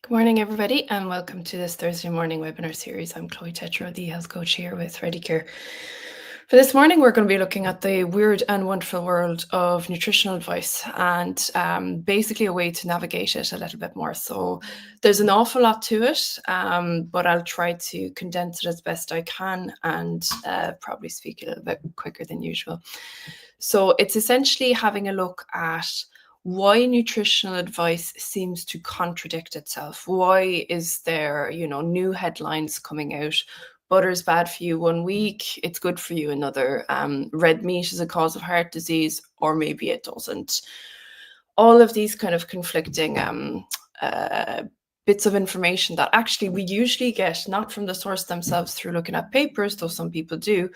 Good morning, everybody, and welcome to this Thursday morning webinar series. I'm Chloe Tetro, the health coach here with ReadyCare. For this morning, we're going to be looking at the weird and wonderful world of nutritional advice and basically a way to navigate it a little bit more. So there's an awful lot to it, but I'll try to condense it as best I can and probably speak a little bit quicker than usual. So it's essentially having a look at why nutritional advice seems to contradict itself. Why is there, new headlines coming out? Butter's bad for you one week, it's good for you another. Red meat is a cause of heart disease, or maybe it doesn't. All of these kind of conflicting bits of information that actually we usually get not from the source themselves through looking at papers, though some people do,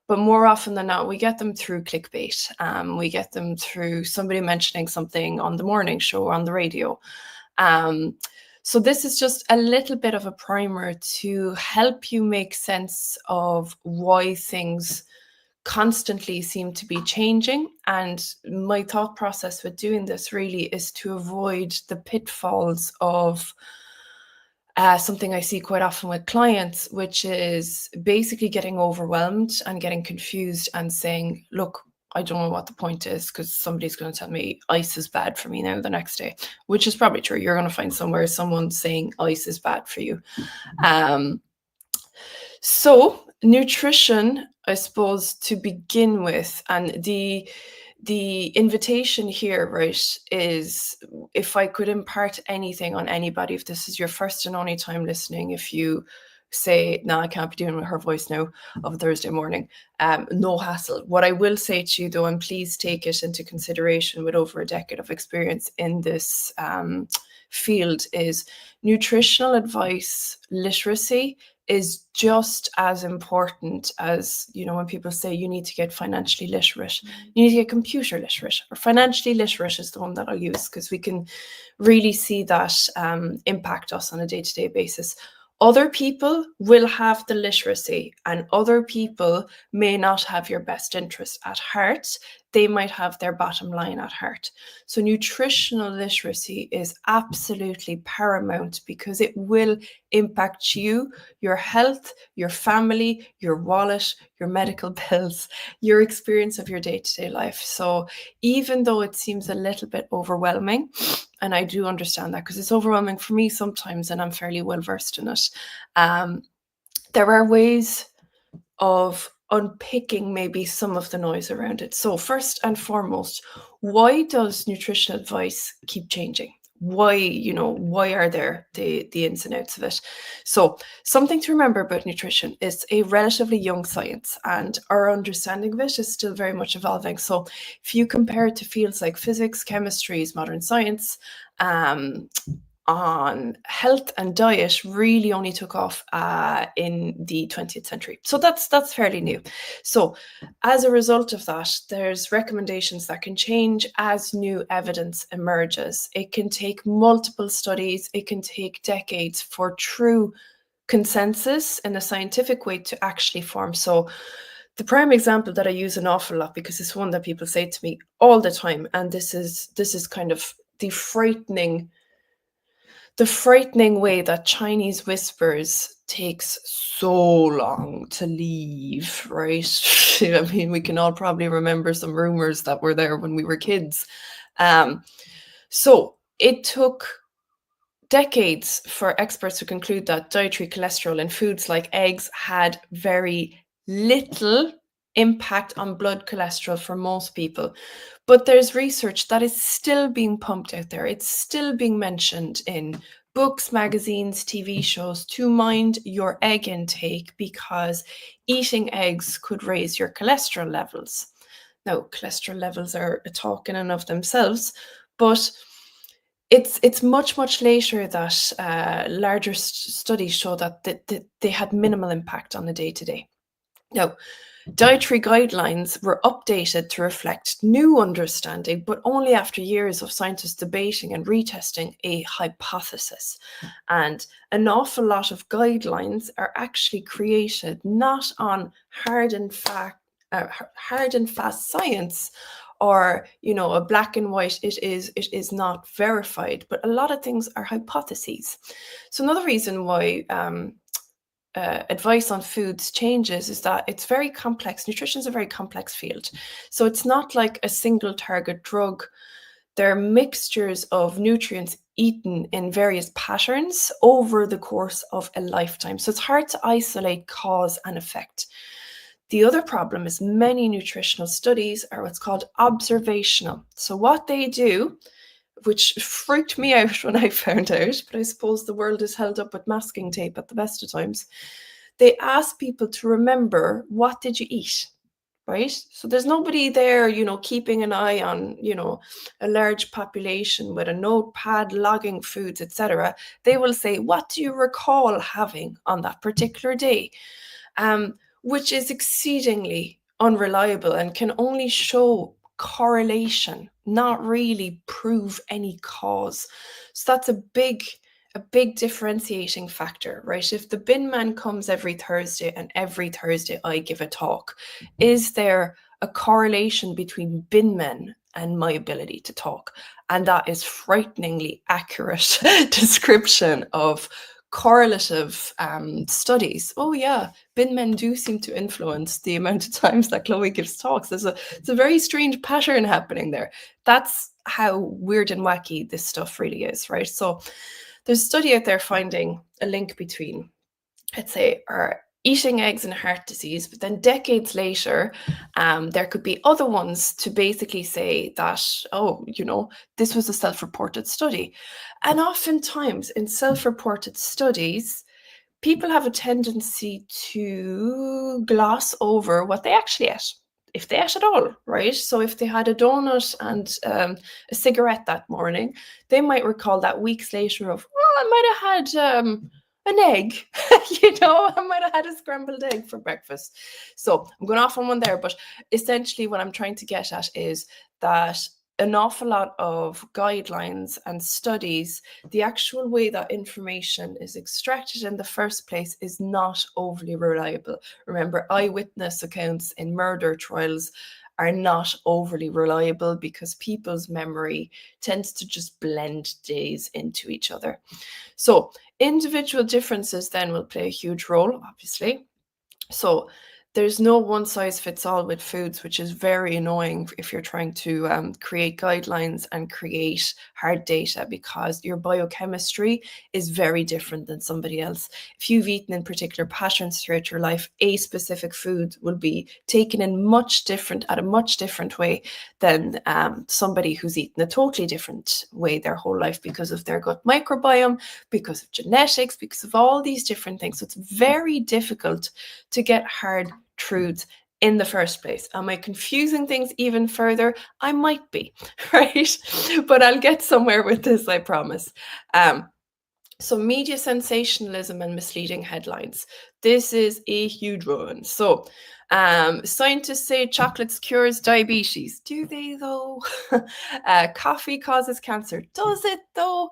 but more often than not, we get them through clickbait. We get them through somebody mentioning something on the morning show or on the radio. So this is just a little bit of a primer to help you make sense of why things constantly seem to be changing. And my thought process with doing this really is to avoid the pitfalls of something I see quite often with clients, which is basically getting overwhelmed and getting confused and saying, look, I don't know what the point is because somebody's going to tell me ice is bad for me now the next day, which is probably true. You're going to find somewhere someone saying ice is bad for you. So nutrition, I suppose, to begin with, and the invitation here, right, is if I could impart anything on anybody, if this is your first and only time listening, if you say, no, I can't be doing with her voice now of a Thursday morning, no hassle. What I will say to you, though, and please take it into consideration with over a decade of experience in this field, is nutritional advice literacy is just as important as, when people say you need to get financially literate, you need to get computer literate, or financially literate is the one that I'll use because we can really see that impact us on a day-to-day basis. Other people will have the literacy and other people may not have your best interest at heart. They might have their bottom line at heart. So nutritional literacy is absolutely paramount because it will impact you, your health, your family, your wallet, your medical bills, your experience of your day-to-day life. So even though it seems a little bit overwhelming, and I do understand that because it's overwhelming for me sometimes and I'm fairly well versed in it, there are ways of unpicking maybe some of the noise around it. So first and foremost, why does nutrition advice keep changing? Why are there the ins and outs of it? So something to remember about nutrition is a relatively young science and our understanding of it is still very much evolving. So if you compare it to fields like physics, chemistry, modern science, on health and diet really only took off in the 20th century. So that's fairly new. So as a result of that, there's recommendations that can change as new evidence emerges. It can take multiple studies. It can take decades for true consensus in a scientific way to actually form. So the prime example that I use an awful lot because it's one that people say to me all the time, and this is kind of the frightening way that Chinese whispers takes so long to leave, right? I mean, we can all probably remember some rumors that were there when we were kids. So it took decades for experts to conclude that dietary cholesterol in foods like eggs had very little impact on blood cholesterol for most people. But there's research that is still being pumped out there. It's still being mentioned in books, magazines, TV shows to mind your egg intake because eating eggs could raise your cholesterol levels. Now, cholesterol levels are a talk in and of themselves, but it's much later that larger studies show that they had minimal impact on the day-to-day. Now, dietary guidelines were updated to reflect new understanding, but only after years of scientists debating and retesting a hypothesis. And an awful lot of guidelines are actually created not on hard and fast science or a black and white, it is not verified, but a lot of things are hypotheses. So another reason why advice on foods changes is that it's very complex. Nutrition is a very complex field. So it's not like a single target drug. There are mixtures of nutrients eaten in various patterns over the course of a lifetime. So it's hard to isolate cause and effect. The other problem is many nutritional studies are what's called observational. So what they do, which freaked me out when I found out, but I suppose the world is held up with masking tape at the best of times. They ask people to remember, what did you eat? Right? So there's nobody there, keeping an eye on, a large population with a notepad logging foods, etc. They will say, what do you recall having on that particular day? Which is exceedingly unreliable and can only show correlation, not really prove any cause. So that's a big differentiating factor, right? If the bin man comes every Thursday and every Thursday I give a talk, is there a correlation between bin men and my ability to talk? And that is frighteningly accurate description of correlative studies. Oh yeah, bin men do seem to influence the amount of times that Chloe gives talks. It's a very strange pattern happening there. That's how weird and wacky this stuff really is, right? So there's a study out there finding a link between, let's say, our eating eggs and heart disease, but then decades later, there could be other ones to basically say that, oh, this was a self-reported study. And oftentimes in self-reported studies, people have a tendency to gloss over what they actually ate, if they ate at all, right? So if they had a donut and a cigarette that morning, they might recall that weeks later of, I might have had an egg, I might have had a scrambled egg for breakfast. So I'm going off on one there, but essentially what I'm trying to get at is that an awful lot of guidelines and studies, the actual way that information is extracted in the first place is not overly reliable. Remember, eyewitness accounts in murder trials are not overly reliable because people's memory tends to just blend days into each other. So individual differences then will play a huge role, obviously. So there's no one size fits all with foods, which is very annoying if you're trying to create guidelines and create hard data, because your biochemistry is very different than somebody else. If you've eaten in particular patterns throughout your life, a specific food will be taken in at a much different way than somebody who's eaten a totally different way their whole life, because of their gut microbiome, because of genetics, because of all these different things. So it's very difficult to get hard truths in the first place. Am I confusing things even further? I might be, right? But I'll get somewhere with this, I promise. So media sensationalism and misleading headlines. This is a huge one. So scientists say chocolate cures diabetes. Do they though? Coffee causes cancer. Does it though?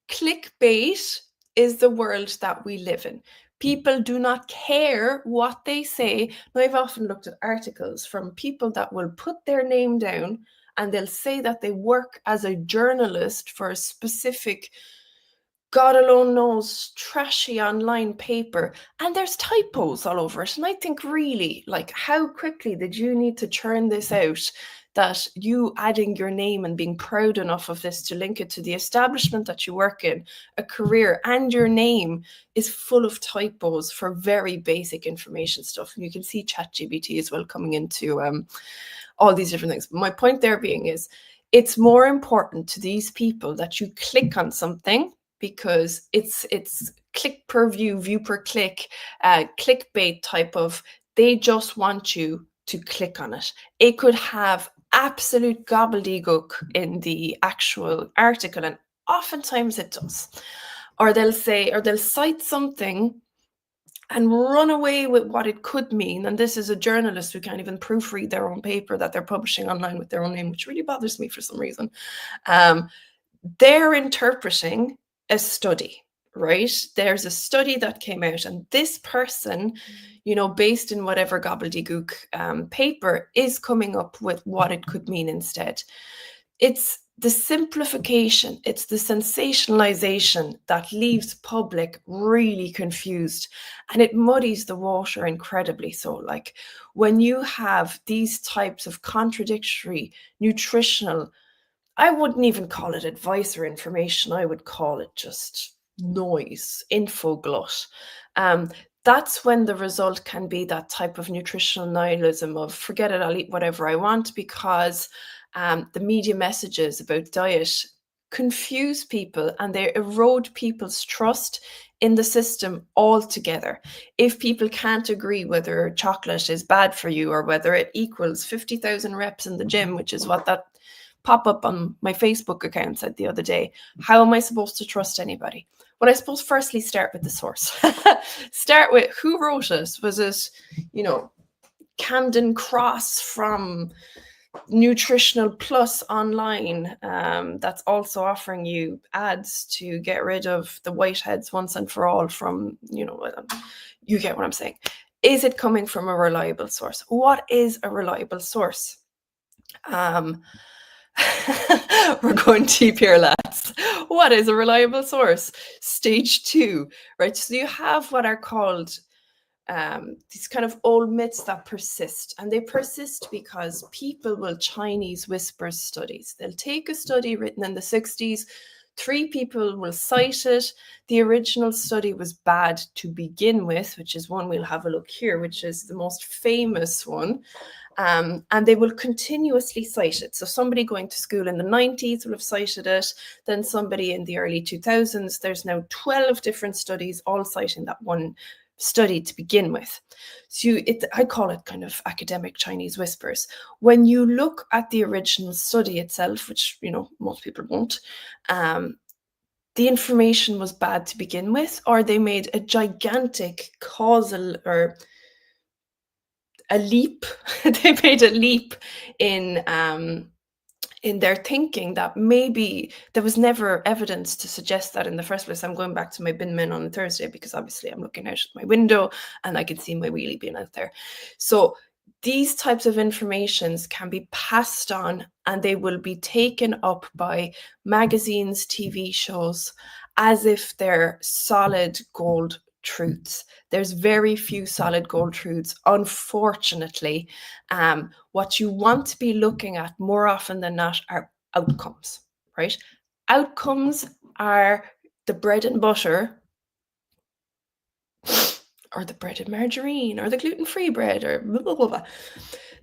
Clickbait is the world that we live in. People do not care what they say. Now, I've often looked at articles from people that will put their name down and they'll say that they work as a journalist for a specific, God alone knows, trashy online paper, and there's typos all over it. And I think, really, like, how quickly did you need to churn this out, that you adding your name and being proud enough of this to link it to the establishment that you work in, a career, and your name is full of typos for very basic information stuff. And you can see ChatGPT as well coming into all these different things. But my point there being is, it's more important to these people that you click on something, because it's click per view per click, clickbait type of, they just want you to click on it. It could have absolute gobbledygook in the actual article, and oftentimes it does. Or they'll cite something and run away with what it could mean. And this is a journalist who can't even proofread their own paper that they're publishing online with their own name, which really bothers me for some reason. They're interpreting a study, right? There's a study that came out, and this person, based in whatever gobbledygook paper, is coming up with what it could mean instead. It's the simplification, it's the sensationalization that leaves public really confused, and it muddies the water incredibly. So, like, when you have these types of contradictory nutritional, I wouldn't even call it advice or information, I would call it just noise, info glut. Um, that's when the result can be that type of nutritional nihilism of forget it, I'll eat whatever I want, because the media messages about diet confuse people and they erode people's trust in the system altogether. If people can't agree whether chocolate is bad for you or whether it equals 50,000 reps in the gym, which is what that pop up on my Facebook account said the other day, how am I supposed to trust anybody? Well, I suppose firstly start with the source. Start with who wrote it. Was it, Camden Cross from Nutritional Plus online, that's also offering you ads to get rid of the whiteheads once and for all from, you get what I'm saying. Is it coming from a reliable source? What is a reliable source? We're going deep here, lads. What is a reliable source? Stage 2, right? So you have what are called these kind of old myths that persist, and they persist because people will Chinese whisper studies. They'll take a study written in the 60s, 3 people will cite it. The original study was bad to begin with, which is one we'll have a look here, which is the most famous one. And they will continuously cite it. So somebody going to school in the 90s will have cited it, then somebody in the early 2000s. There's now 12 different studies all citing that one study to begin with. So I call it kind of academic Chinese whispers. When you look at the original study itself, which most people won't, the information was bad to begin with, or they made a gigantic causal or a leap. They made a leap in their thinking that maybe there was never evidence to suggest that in the first place. I'm going back to my bin min on Thursday because obviously I'm looking out my window and I can see my wheelie bin out there. So these types of informations can be passed on and they will be taken up by magazines, TV shows, as if they're solid gold truths. There's very few solid gold truths, unfortunately. What you want to be looking at more often than not are outcomes, right? Outcomes are the bread and butter, or the bread and margarine, or the gluten-free bread, or blah, blah, blah, blah.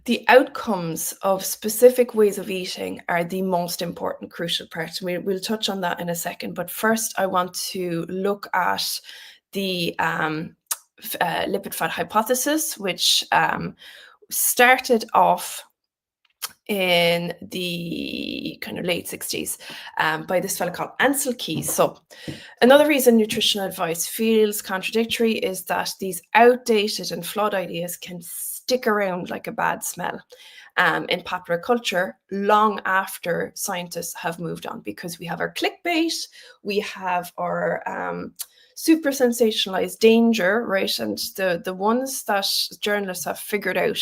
The outcomes of specific ways of eating are the most important, crucial part. We'll touch on that in a second. But first, I want to look at the lipid fat hypothesis, which started off in the kind of late 60s by this fellow called Ansel Keys. So another reason nutritional advice feels contradictory is that these outdated and flawed ideas can stick around like a bad smell in popular culture long after scientists have moved on, because we have our clickbait, we have our super sensationalized danger, right? And the ones that journalists have figured out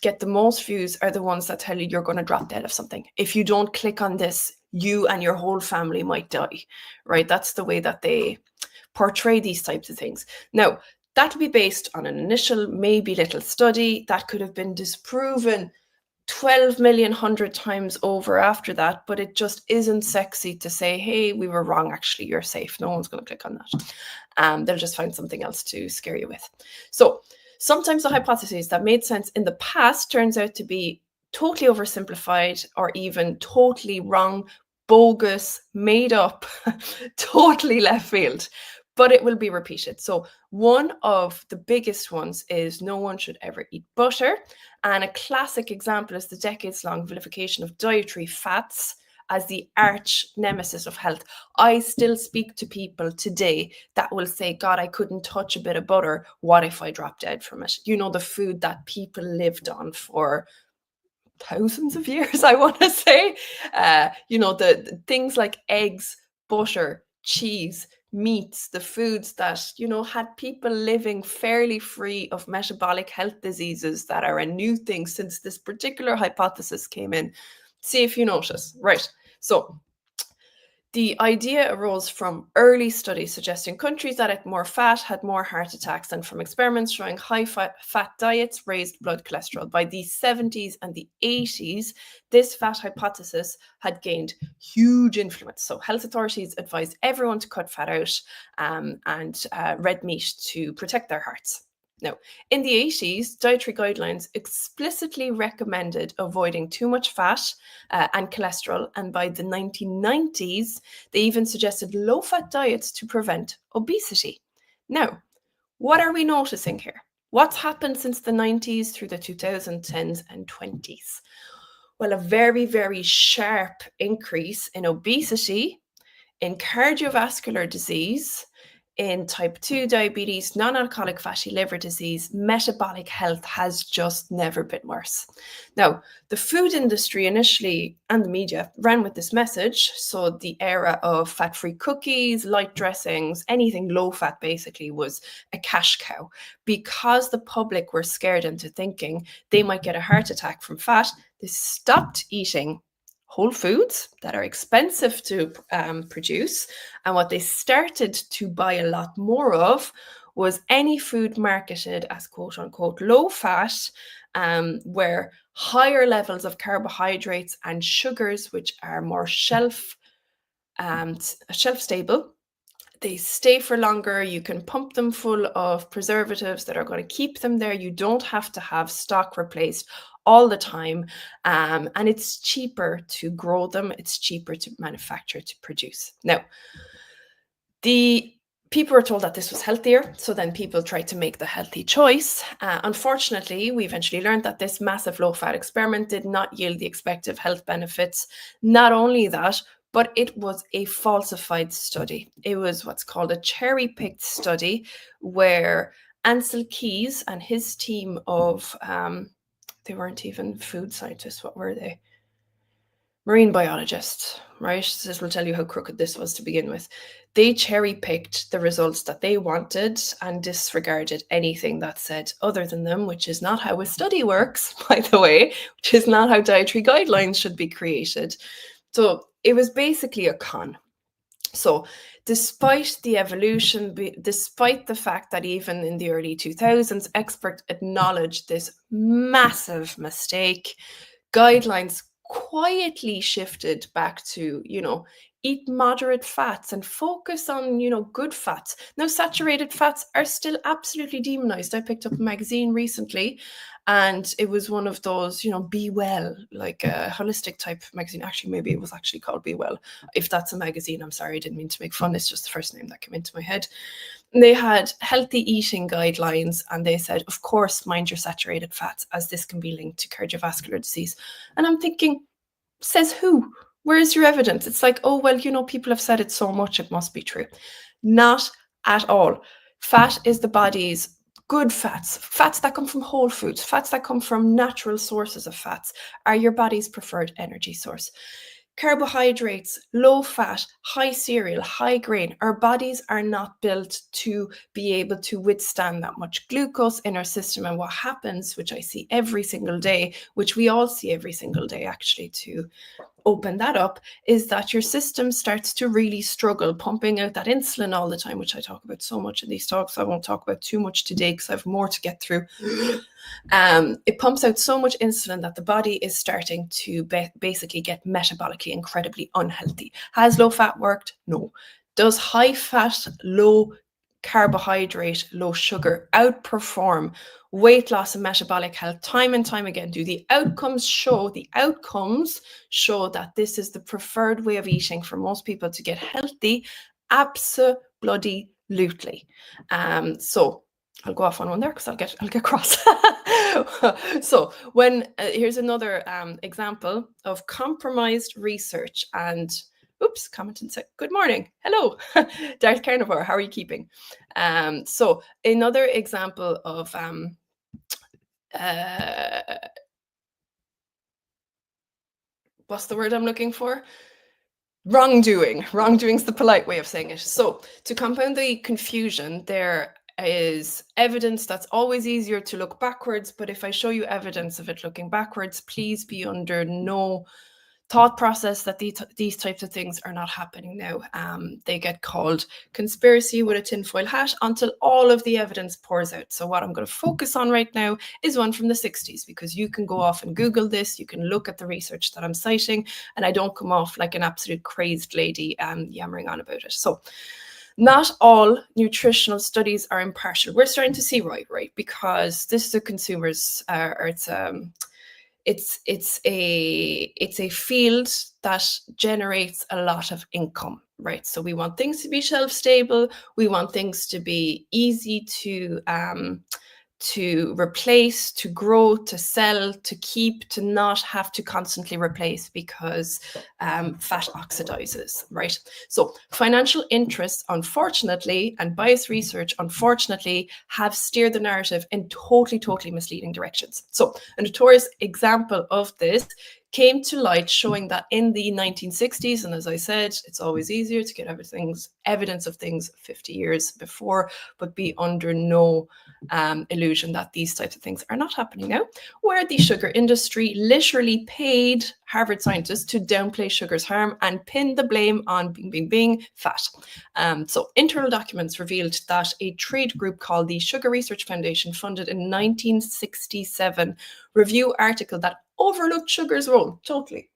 get the most views are the ones that tell you you're going to drop dead of something. If you don't click on this, you and your whole family might die, right? That's the way that they portray these types of things. Now, that'll be based on an initial, maybe little study that could have been disproven 12 million 100 times over after that, but it just isn't sexy to say, hey, we were wrong, actually, you're safe. No one's going to click on that. They'll just find something else to scare you with. So sometimes the hypothesis that made sense in the past turns out to be totally oversimplified or even totally wrong, bogus, made up, totally left field, but it will be repeated. So one of the biggest ones is no one should ever eat butter. And a classic example is the decades-long vilification of dietary fats as the arch nemesis of health. I still speak to people today that will say, God, I couldn't touch a bit of butter. What if I dropped dead from it? The food that people lived on for thousands of years, I want to say. The things like eggs, butter, cheese, meats, the foods that, had people living fairly free of metabolic health diseases that are a new thing since this particular hypothesis came in. See if you notice. Right. So the idea arose from early studies suggesting countries that ate more fat had more heart attacks, and from experiments showing high fat diets raised blood cholesterol. By the 70s and the 80s, this fat hypothesis had gained huge influence. So health authorities advised everyone to cut fat out and red meat to protect their hearts. Now, in the 80s, dietary guidelines explicitly recommended avoiding too much fat and cholesterol, and by the 1990s, they even suggested low-fat diets to prevent obesity. Now, what are we noticing here? What's happened since the 90s through the 2010s and 20s? Well, a very, very sharp increase in obesity, in cardiovascular disease, in type 2 diabetes, non-alcoholic fatty liver disease. Metabolic health has just never been worse. Now, the food industry initially and the media ran with this message. So the era of fat-free cookies, light dressings, anything low-fat basically was a cash cow. Because the public were scared into thinking they might get a heart attack from fat, they stopped eating whole foods that are expensive to produce. And what they started to buy a lot more of was any food marketed as quote unquote low fat, where higher levels of carbohydrates and sugars, which are more shelf stable, they stay for longer. You can pump them full of preservatives that are going to keep them there. You don't have to have stock replaced all the time. And it's cheaper to grow them. It's cheaper to manufacture, to produce. Now, the people were told that this was healthier, so then people tried to make the healthy choice. Unfortunately, we eventually learned that this massive low-fat experiment did not yield the expected health benefits. Not only that, but it was a falsified study. It was what's called a cherry-picked study, where Ansel Keys and his team of, they weren't even food scientists, what were they? Marine biologists, right? This will tell you how crooked this was to begin with. They cherry-picked the results that they wanted and disregarded anything that said other than them, which is not how a study works, by the way, which is not how dietary guidelines should be created. So it was basically a con. So despite the evolution, despite the fact that even in the early 2000s, experts acknowledged this massive mistake, guidelines quietly shifted back to, eat moderate fats and focus on, good fats. Now, saturated fats are still absolutely demonized. I picked up a magazine recently and it was one of those, Be Well, like a holistic type magazine. Actually, maybe it was actually called Be Well. If that's a magazine, I'm sorry, I didn't mean to make fun. It's just the first name that came into my head. They had healthy eating guidelines and they said, of course, mind your saturated fats, as this can be linked to cardiovascular disease. And I'm thinking, says who? Where's your evidence? It's like, oh, well, people have said it so much, it must be true. Not at all. Fat is the body's good fats. Fats that come from whole foods, fats that come from natural sources of fats are your body's preferred energy source. Carbohydrates, low fat, high cereal, high grain. Our bodies are not built to be able to withstand that much glucose in our system. And what happens, which I see every single day, which we all see every single day actually, to open that up, is that your system starts to really struggle pumping out that insulin all the time, which I talk about so much in these talks. I won't talk about too much today because I have more to get through. It pumps out so much insulin that the body is starting to basically get metabolically incredibly unhealthy. Has low fat worked? No. Does high fat, low carbohydrate, low sugar outperform weight loss and metabolic health time and time again? Do the outcomes show that this is the preferred way of eating for most people to get healthy? Absolutely. So I'll go off on one there because I'll get cross. So here's another example of compromised research. And comment and say good morning, hello, Darth Carnivore, how are you keeping? So another example of what's the word I'm looking for? Wrongdoing. Wrongdoing's the polite way of saying it. So to compound the confusion, there is evidence that's always easier to look backwards, but if I show you evidence of it looking backwards, please be under no thought process that these types of things are not happening now. They get called conspiracy with a tinfoil hat until all of the evidence pours out. So what I'm going to focus on right now is one from the 60s, because you can go off and Google this, you can look at the research that I'm citing, and I don't come off like an absolute crazed lady yammering on about it. So not all nutritional studies are impartial. We're starting to see right, because this is a consumer's, or it's a field that generates a lot of income, right? So we want things to be shelf stable. We want things to be easy to replace, to grow, to sell, to keep, to not have to constantly replace, because fat oxidizes, right? So financial interests, unfortunately, and biased research, unfortunately, have steered the narrative in totally misleading directions. So a notorious example of this came to light showing that in the 1960s, and as I said, it's always easier to get evidence of things 50 years before, but be under no illusion that these types of things are not happening now, where the sugar industry literally paid Harvard scientists to downplay sugar's harm and pin the blame on fat. So internal documents revealed that a trade group called the Sugar Research Foundation, funded in 1967, review article that overlooked sugar's role totally.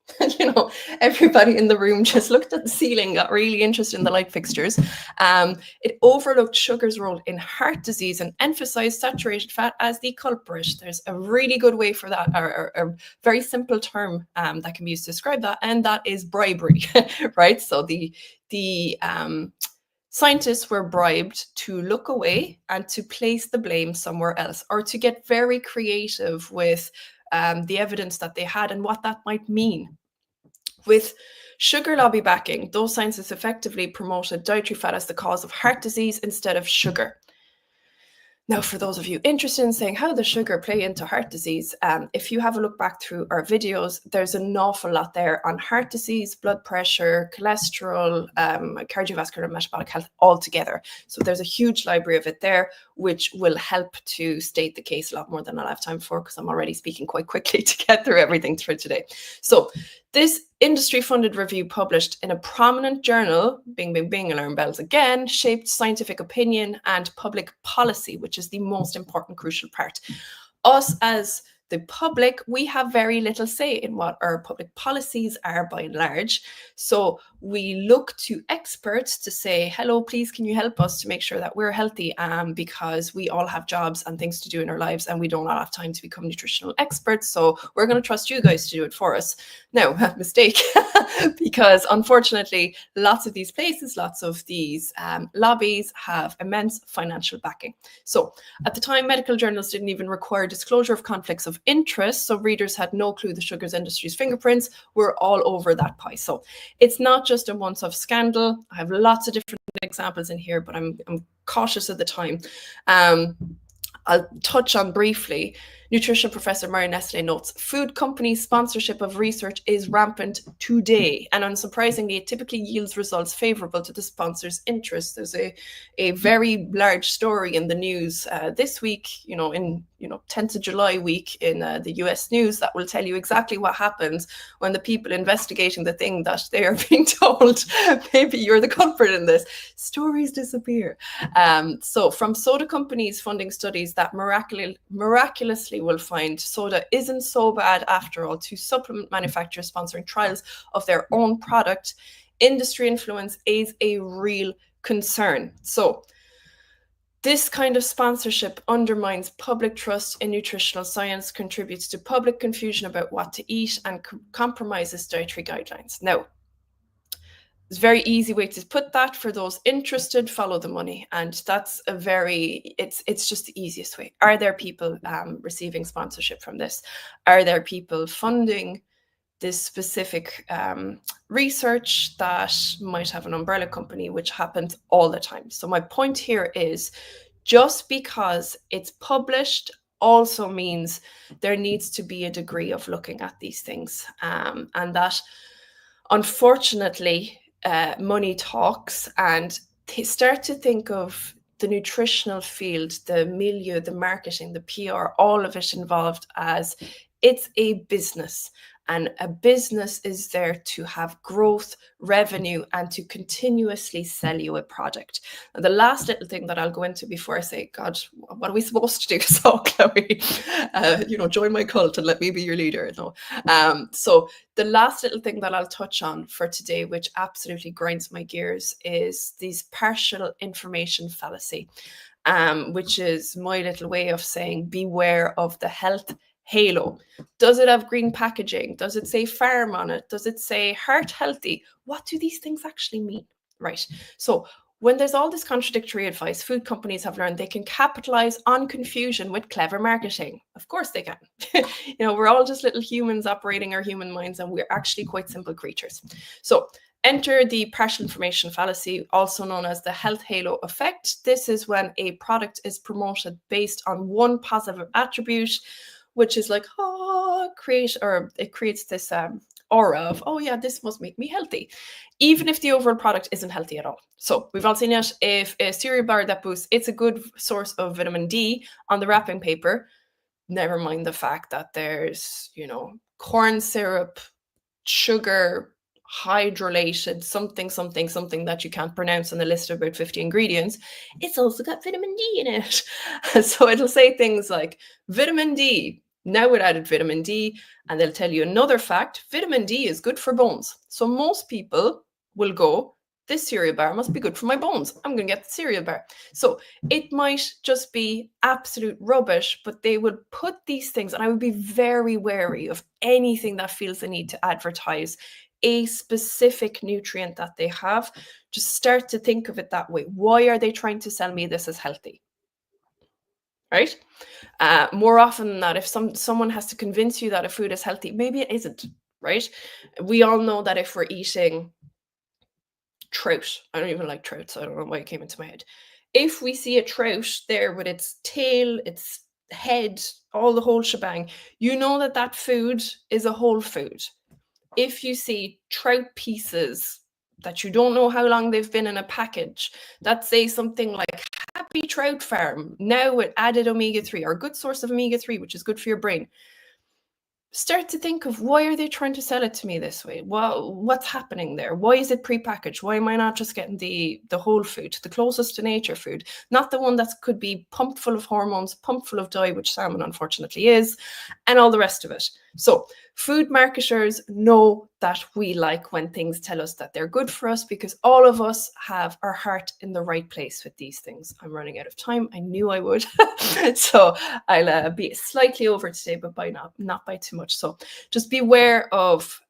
Everybody in the room just looked at the ceiling, got really interested in the light fixtures. It overlooked sugar's role in heart disease and emphasized saturated fat as the culprit. There's a really good way for that, or a very simple term that can be used to describe that, and that is bribery, right? So the scientists were bribed to look away and to place the blame somewhere else, or to get very creative with the evidence that they had and what that might mean. With sugar lobby backing, those scientists effectively promoted dietary fat as the cause of heart disease instead of sugar. Now, for those of you interested in saying, how does sugar play into heart disease? If you have a look back through our videos, there's an awful lot there on heart disease, blood pressure, cholesterol, cardiovascular and metabolic health all together. So there's a huge library of it there, which will help to state the case a lot more than I'll have time for, because I'm already speaking quite quickly to get through everything for today. So this industry-funded review, published in a prominent journal, bing, bing, bing, alarm bells again, shaped scientific opinion and public policy, which is the most important, crucial part. Us as the public, we have very little say in what our public policies are by and large. So we look to experts to say, hello, please, can you help us to make sure that we're healthy? Because we all have jobs and things to do in our lives, and we don't have time to become nutritional experts. So we're going to trust you guys to do it for us. No, mistake, because unfortunately, lots of these places, lots of these lobbies have immense financial backing. So at the time, medical journals didn't even require disclosure of conflicts of interest, so readers had no clue the sugars industry's fingerprints were all over that pie. So it's not just a once-off scandal. I have lots of different examples in here, but I'm cautious of the time. I'll touch on briefly. Nutrition professor Mary Nestle notes, food companies' sponsorship of research is rampant today, and unsurprisingly, it typically yields results favorable to the sponsor's interests. There's a very large story in the news this week, in 10th of July week in the US news, that will tell you exactly what happens when the people investigating the thing that they are being told, maybe you're the culprit in this, stories disappear. So from soda companies funding studies that miraculously will find soda isn't so bad after all, to supplement manufacturers sponsoring trials of their own product, industry influence is a real concern. So this kind of sponsorship undermines public trust in nutritional science, contributes to public confusion about what to eat, and compromises dietary guidelines. Now, it's a very easy way to put that. For those interested, follow the money. And that's it's just the easiest way. Are there people receiving sponsorship from this? Are there people funding this specific research that might have an umbrella company, which happens all the time? So my point here is, just because it's published also means there needs to be a degree of looking at these things. And that, unfortunately, money talks, and start to think of the nutritional field, the milieu, the marketing, the PR, all of it involved as it's a business. And a business is there to have growth, revenue, and to continuously sell you a product. And the last little thing that I'll go into before I say, God, what are we supposed to do? So, Chloe, join my cult and let me be your leader. No. So the last little thing that I'll touch on for today, which absolutely grinds my gears, is these partial information fallacy, which is my little way of saying beware of the health halo. Does it have green packaging? Does it say farm on it? Does it say heart healthy? What do these things actually mean? Right. So when there's all this contradictory advice, food companies have learned they can capitalize on confusion with clever marketing. Of course they can. We're all just little humans operating our human minds, and we're actually quite simple creatures. So enter the partial information fallacy, also known as the health halo effect. This is when a product is promoted based on one positive attribute, which is like, it creates this aura of, oh yeah, this must make me healthy, even if the overall product isn't healthy at all. So we've all seen it. If a cereal bar that boosts, it's a good source of vitamin D on the wrapping paper, never mind the fact that there's, corn syrup, sugar, hydrolyzed something that you can't pronounce on the list of about 50 ingredients. It's also got vitamin D in it. So it'll say things like vitamin D. Now it added vitamin D, and they'll tell you another fact: vitamin D is good for bones. So most people will go, this cereal bar must be good for my bones. I'm going to get the cereal bar. So it might just be absolute rubbish, but they would put these things, and I would be very wary of anything that feels the need to advertise a specific nutrient that they have. Just start to think of it that way. Why are they trying to sell me this as healthy? Right? More often than not, if someone has to convince you that a food is healthy, maybe it isn't, right? We all know that if we're eating trout, I don't even like trout, so I don't know why it came into my head. If we see a trout there with its tail, its head, all the whole shebang, you know that food is a whole food. If you see trout pieces that you don't know how long they've been in a package that say something like Happy Trout Farm, now with added omega-3, or a good source of omega-3, which is good for your brain, start to think of, why are they trying to sell it to me this way? Well, what's happening there? Why is it prepackaged? Why am I not just getting the whole food, the closest to nature food, not the one that could be pumped full of hormones, pumped full of dye, which salmon unfortunately is, and all the rest of it? So food marketers know that we like when things tell us that they're good for us, because all of us have our heart in the right place with these things. I'm running out of time. I knew I would. So I'll be slightly over today, but not by too much. So just beware of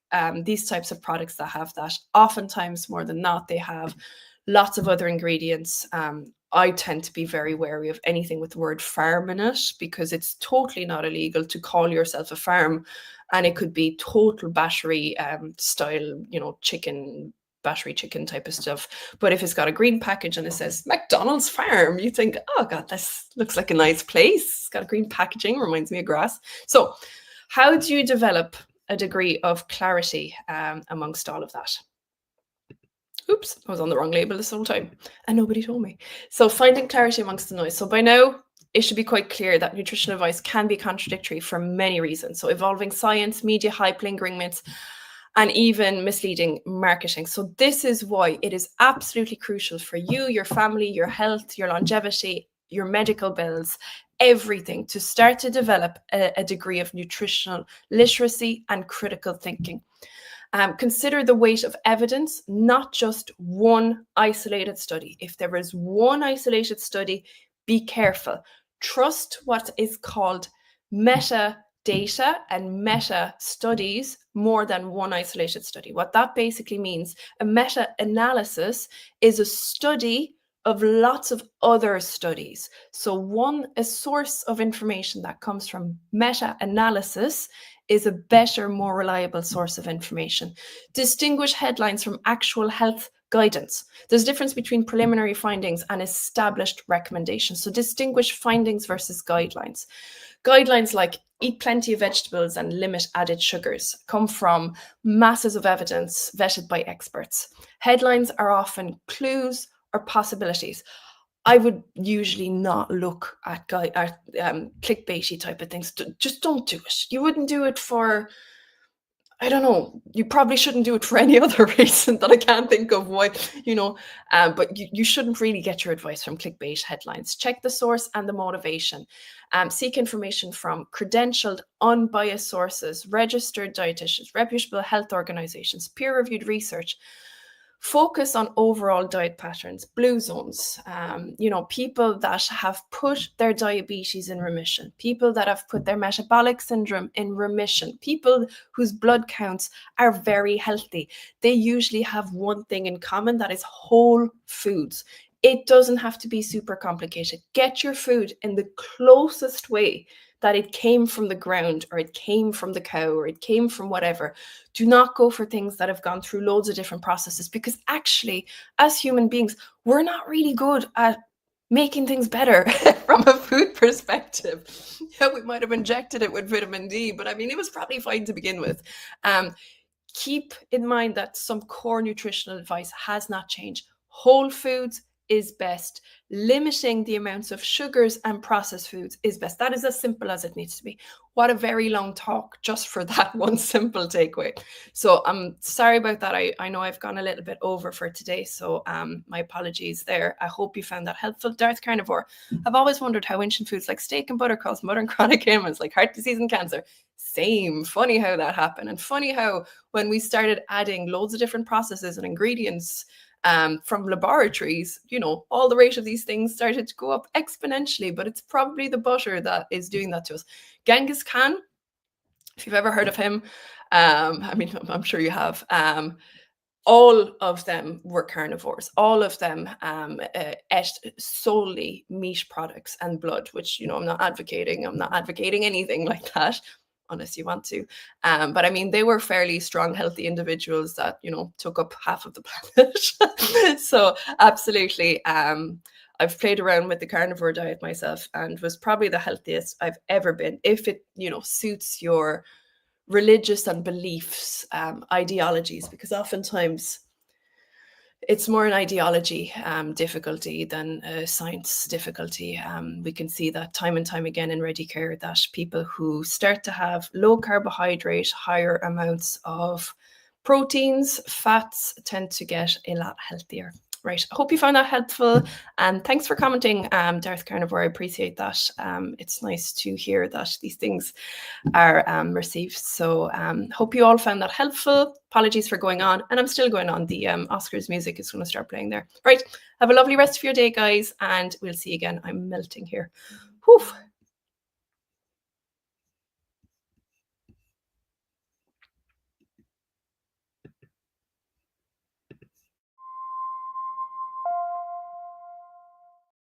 these types of products that have that. Oftentimes, more than not, they have lots of other ingredients. I tend to be very wary of anything with the word farm in it, because it's totally not illegal to call yourself a farm, and it could be total battery style, battery chicken type of stuff. But if it's got a green package and it says McDonald's Farm, you think, oh God, this looks like a nice place. It's got a green packaging, reminds me of grass. So how do you develop a degree of clarity amongst all of that? Oops, I was on the wrong label this whole time and nobody told me. So finding clarity amongst the noise. So by now, it should be quite clear that nutrition advice can be contradictory for many reasons. So evolving science, media hype, lingering myths, and even misleading marketing. So this is why it is absolutely crucial for you, your family, your health, your longevity, your medical bills, everything, to start to develop a degree of nutritional literacy and critical thinking. Consider the weight of evidence, not just one isolated study. If there is one isolated study, be careful. Trust what is called meta data and meta studies more than one isolated study. What that basically means, a meta-analysis is a study of lots of other studies. So a source of information that comes from meta-analysis is a better, more reliable source of information. Distinguish headlines from actual health guidance. There's a difference between preliminary findings and established recommendations. So distinguish findings versus guidelines. Guidelines like eat plenty of vegetables and limit added sugars come from masses of evidence vetted by experts. Headlines are often clues or possibilities. I would usually not look at clickbaity type of things. Just don't do it. You wouldn't do it for, I don't know, you probably shouldn't do it for any other reason that I can't think of why, but you shouldn't really get your advice from clickbait headlines. Check the source and the motivation. Seek information from credentialed, unbiased sources, registered dietitians, reputable health organizations, peer-reviewed research. Focus on overall diet patterns, blue zones, people that have put their diabetes in remission, people that have put their metabolic syndrome in remission, people whose blood counts are very healthy. They usually have one thing in common, that is whole foods. It doesn't have to be super complicated. Get your food in the closest way that it came from the ground, or it came from the cow, or it came from whatever. Do not go for things that have gone through loads of different processes, because actually, as human beings, we're not really good at making things better from a food perspective. Yeah, we might have injected it with vitamin D, but I mean, it was probably fine to begin with. Keep in mind that some core nutritional advice has not changed. Whole foods is best. Limiting the amounts of sugars and processed foods is best. That is as simple as it needs to be. What a very long talk just for that one simple takeaway. So I'm sorry about that. I know I've gone a little bit over for today, so my apologies there. I hope you found that helpful. Darth Carnivore, I've always wondered how ancient foods like steak and butter cause modern chronic ailments like heart disease and cancer. Same. Funny how that happened, and funny how when we started adding loads of different processes and ingredients from laboratories, all the rate of these things started to go up exponentially, but it's probably the butter that is doing that to us. Genghis Khan, if you've ever heard of him, I'm sure you have, all of them were carnivores. All of them ate solely meat products and blood, which, I'm not advocating. I'm not advocating anything like that, unless you want to. But I mean, they were fairly strong, healthy individuals that, took up half of the planet. So absolutely. I've played around with the carnivore diet myself and was probably the healthiest I've ever been, if it, suits your religious and beliefs, ideologies, because oftentimes it's more an ideology difficulty than a science difficulty. We can see that time and time again in Ready Care, that people who start to have low carbohydrate, higher amounts of proteins, fats, tend to get a lot healthier. Right. I hope you found that helpful. And thanks for commenting, Darth Carnivore. I appreciate that. It's nice to hear that these things are received. So hope you all found that helpful. Apologies for going on. And I'm still going on. The Oscars music is going to start playing there. Right. Have a lovely rest of your day, guys. And we'll see you again. I'm melting here. Whew.